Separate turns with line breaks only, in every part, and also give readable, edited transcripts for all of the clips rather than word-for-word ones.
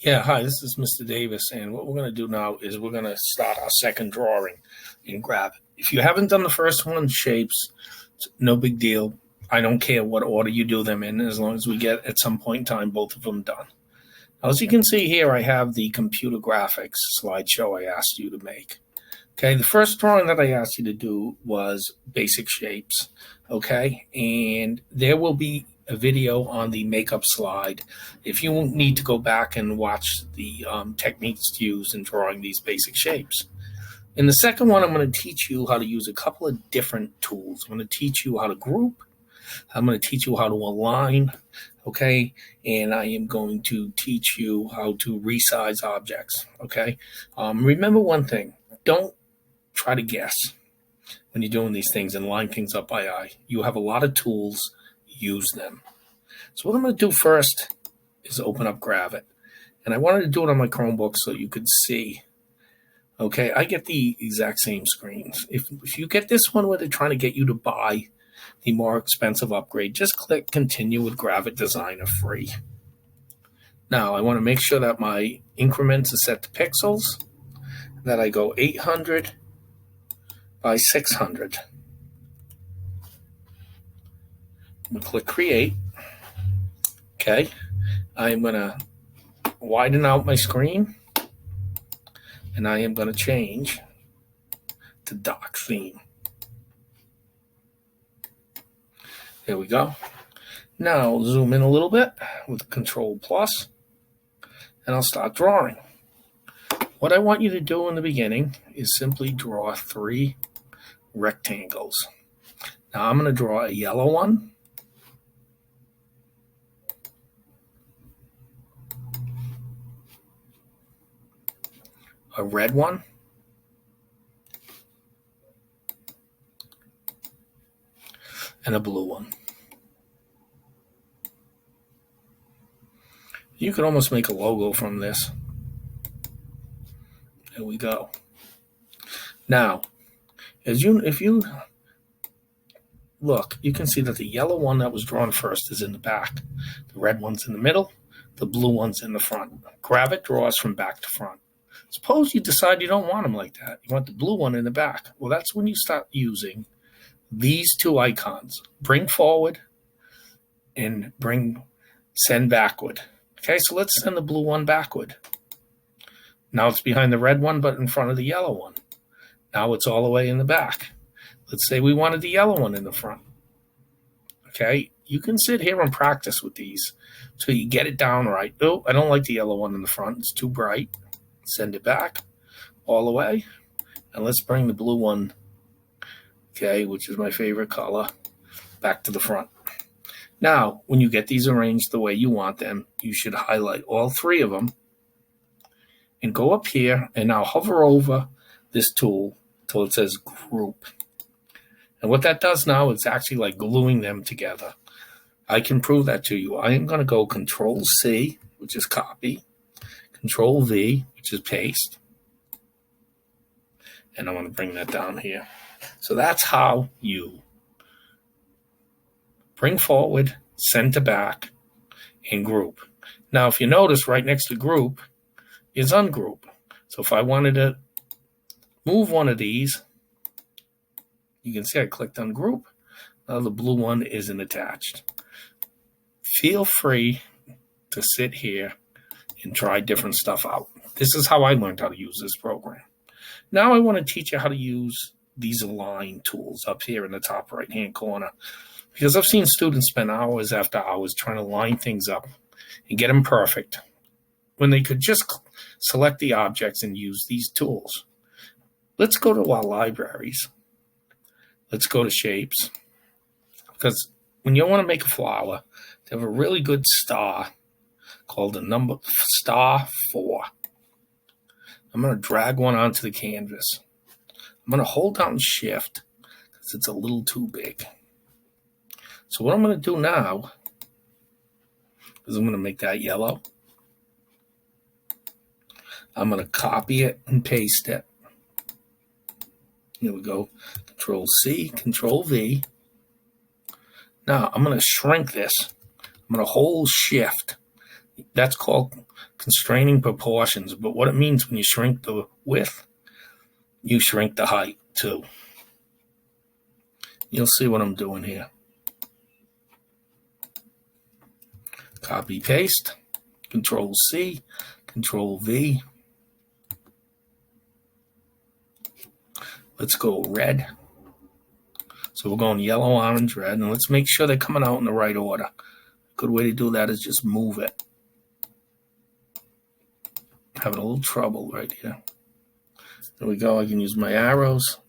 Yeah, hi, this is Mr. Davis, and what we're going to do now is we're going to start our second drawing in Grab. If you haven't done the first one, shapes, no big deal. I don't care what order you do them in, as long as we get at some point in time both of them done. Now, as you can see here, I have the computer graphics slideshow I asked you to make. Okay, the first drawing that I asked you to do was basic shapes. Okay, and there will be a video on the makeup slide if you need to go back and watch the techniques used in drawing these basic shapes. In the second one, I'm going to teach you how to use a couple of different tools. I'm going to teach you how to group. I'm going to teach you how to align. Okay, and I am going to teach you how to resize objects. Okay, remember one thing: don't try to guess when you're doing these things and line things up by eye. You have a lot of tools, use them. So what I'm going to do first is open up Gravit. And I wanted to do it on my Chromebook so you could see. Okay, I get the exact same screens. If you get this one where they're trying to get you to buy the more expensive upgrade, just click Continue with Gravit Designer free. Now, I want to make sure that my increments are set to pixels, that I go 800 by 600. I'm going to click Create. Okay, I'm going to widen out my screen, and I am going to change to dark theme. There we go. Now zoom in a little bit with Control Plus, and I'll start drawing. What I want you to do in the beginning is simply draw 3 rectangles. Now I'm going to draw a yellow one, a red one, and a blue one. You could almost make a logo from this. There we go. Now, if you look, you can see that the yellow one that was drawn first is in the back. The red one's in the middle. The blue one's in the front. Gravit draws from back to front. Suppose you decide you don't want them like that. You want the blue one in the back. Well, that's when you start using these 2 icons. Bring forward and send backward. Okay, so let's send the blue one backward. Now it's behind the red one, but in front of the yellow one. Now it's all the way in the back. Let's say we wanted the yellow one in the front. Okay, you can sit here and practice with these so you get it down right. Oh, I don't like the yellow one in the front. It's too bright. Send it back all the way. And let's bring the blue one, okay, which is my favorite color, back to the front. Now, when you get these arranged the way you want them, you should highlight all 3 of them and go up here and now hover over this tool till it says Group. And what that does now, it's actually like gluing them together. I can prove that to you. I am going to go Control C, which is copy, Control V, which is paste, and I'm going to bring that down here. So that's how you bring forward, send to back, and group. Now, if you notice, right next to group is ungroup. So if I wanted to move one of these, you can see I clicked ungroup. Now the blue one isn't attached. Feel free to sit here and try different stuff out. This is how I learned how to use this program. Now I want to teach you how to use these align tools up here in the top right-hand corner, because I've seen students spend hours after hours trying to line things up and get them perfect when they could just select the objects and use these tools. Let's go to our libraries. Let's go to shapes, because when you want to make a flower, they have a really good star called the number star 4. I'm going to drag one onto the canvas. I'm going to hold down Shift because it's a little too big. So what I'm going to do now is I'm going to make that yellow. I'm going to copy it and paste it. Here we go. Control C, Control V. Now I'm going to shrink this. I'm going to hold Shift. That's called constraining proportions, but what it means when you shrink the width, you shrink the height too. You'll see what I'm doing here. Copy, paste, Control C, Control V. Let's go red. So we're going yellow, orange, red, and let's make sure they're coming out in the right order. A good way to do that is just move it. Having a little trouble right here. There we go. I can use my arrows.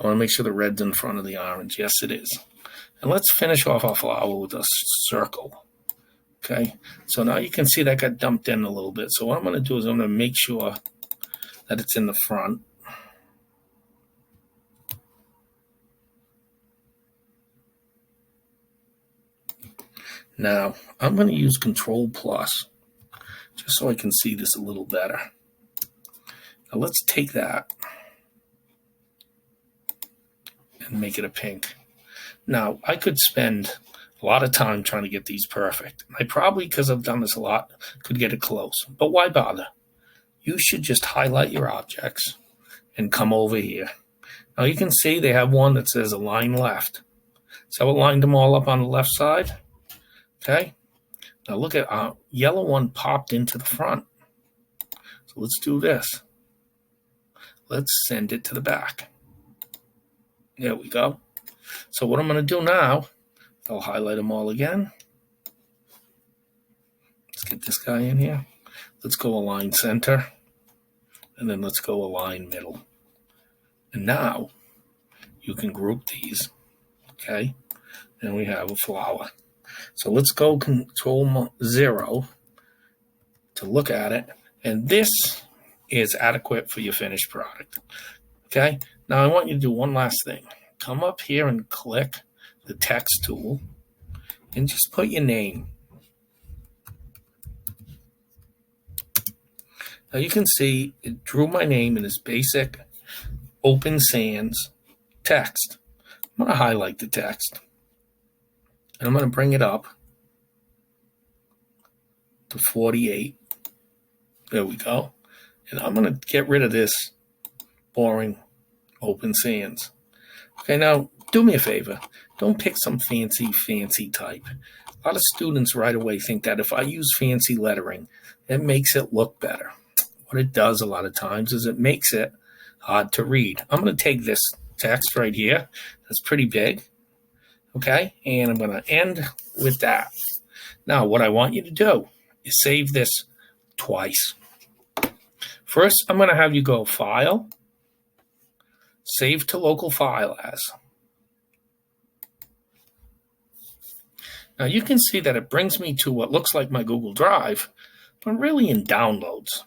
I want to make sure the red's in front of the orange. Yes, it is. And let's finish off our flower with a circle. Okay, so now you can see that got dumped in a little bit. So what I'm going to do is I'm going to make sure that it's in the front. Now, I'm going to use Control Plus just so I can see this a little better. Now let's take that and make it a pink. Now, I could spend a lot of time trying to get these perfect. I probably, because I've done this a lot, could get it close. But why bother? You should just highlight your objects and come over here. Now you can see they have one that says align left. So I lined them all up on the left side. Okay. Now look at our yellow one popped into the front. So let's do this. Let's send it to the back. There we go. So what I'm going to do now, I'll highlight them all again. Let's get this guy in here. Let's go align center. And then let's go align middle. And now you can group these. Okay. And we have a flower. So let's go Control 0 to look at it. And this is adequate for your finished product. Okay. Now I want you to do one last thing. Come up here and click the text tool and just put your name. Now you can see it drew my name in this basic Open Sans text. I'm going to highlight the text. And I'm going to bring it up to 48. There we go. And I'm going to get rid of this boring Open Sans. Okay, now do me a favor. Don't pick some fancy type. A lot of students right away think that if I use fancy lettering, it makes it look better. What it does a lot of times is it makes it hard to read. I'm going to take this text right here. That's pretty big. Okay, and I'm going to end with that. Now, what I want you to do is save this twice. First, I'm going to have you go File, Save to Local File As. Now, you can see that it brings me to what looks like my Google Drive, but really in Downloads.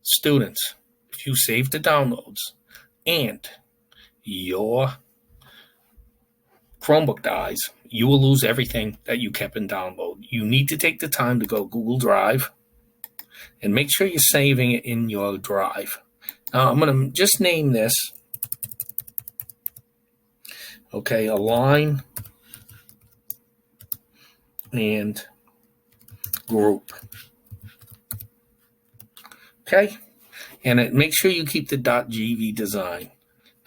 Students, if you save to Downloads and your Chromebook dies, you will lose everything that you kept in download. You need to take the time to go Google Drive and make sure you're saving it in your drive. Now, I'm going to just name this, okay, Align and Group. Okay, and make sure you keep the .gv design.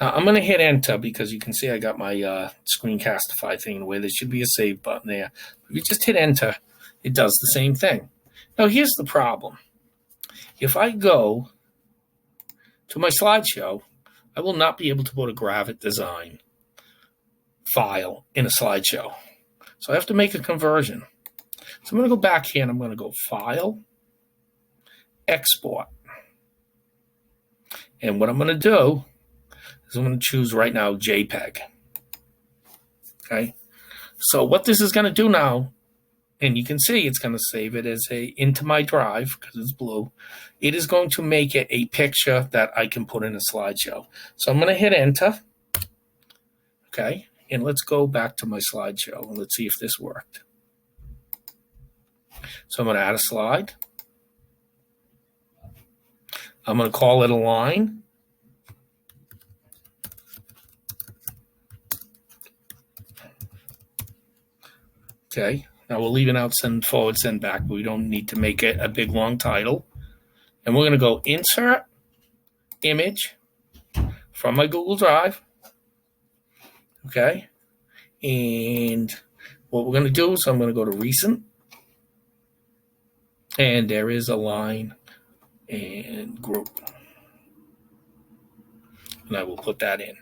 Now, I'm going to hit enter because you can see I got my Screencastify thing away. There should be a save button there. If you just hit enter, it does the same thing. Now, here's the problem. If I go to my slideshow, I will not be able to put a Gravit design file in a slideshow. So I have to make a conversion. So I'm going to go back here and I'm going to go File, Export. And what I'm going to do is I'm going to choose right now JPEG. Okay. So what this is going to do now, and you can see it's going to save it as into my drive because it's blue. It is going to make it a picture that I can put in a slideshow. So I'm going to hit enter. Okay. And let's go back to my slideshow and let's see if this worked. So I'm going to add a slide. I'm going to call it Align. Okay. Now we're leaving out send forward, send back, but we don't need to make it a big long title. And we're going to go insert image from my Google Drive. Okay. And what we're going to do is I'm going to go to recent. And there is a line and group. And I will put that in.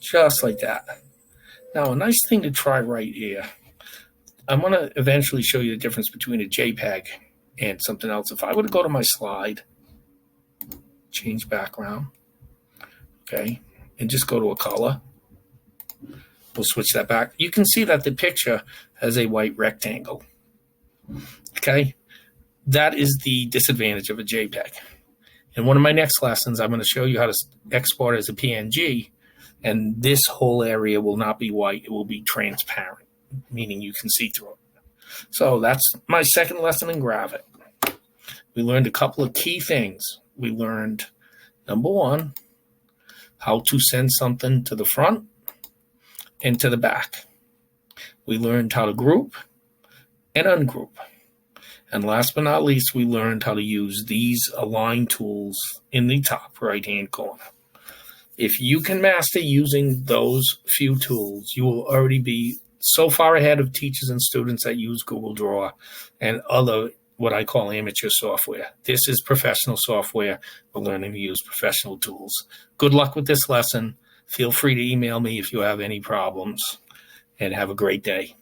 Just like that. Now, a nice thing to try right here. I'm going to eventually show you the difference between a JPEG and something else. If I were to go to my slide, change background, okay, and just go to a color, we'll switch that back. You can see that the picture has a white rectangle, okay? That is the disadvantage of a JPEG. In one of my next lessons, I'm going to show you how to export as a PNG, and this whole area will not be white. It will be transparent, meaning you can see through it. So that's my second lesson in Gravit. We learned a couple of key things. We learned, number one, how to send something to the front and to the back. We learned how to group and ungroup. And last but not least, we learned how to use these align tools in the top right-hand corner. If you can master using those few tools, you will already be so far ahead of teachers and students that use Google Draw and other what I call amateur software. This is professional software. We're learning to use professional tools. Good luck with this lesson. Feel free to email me if you have any problems, and have a great day.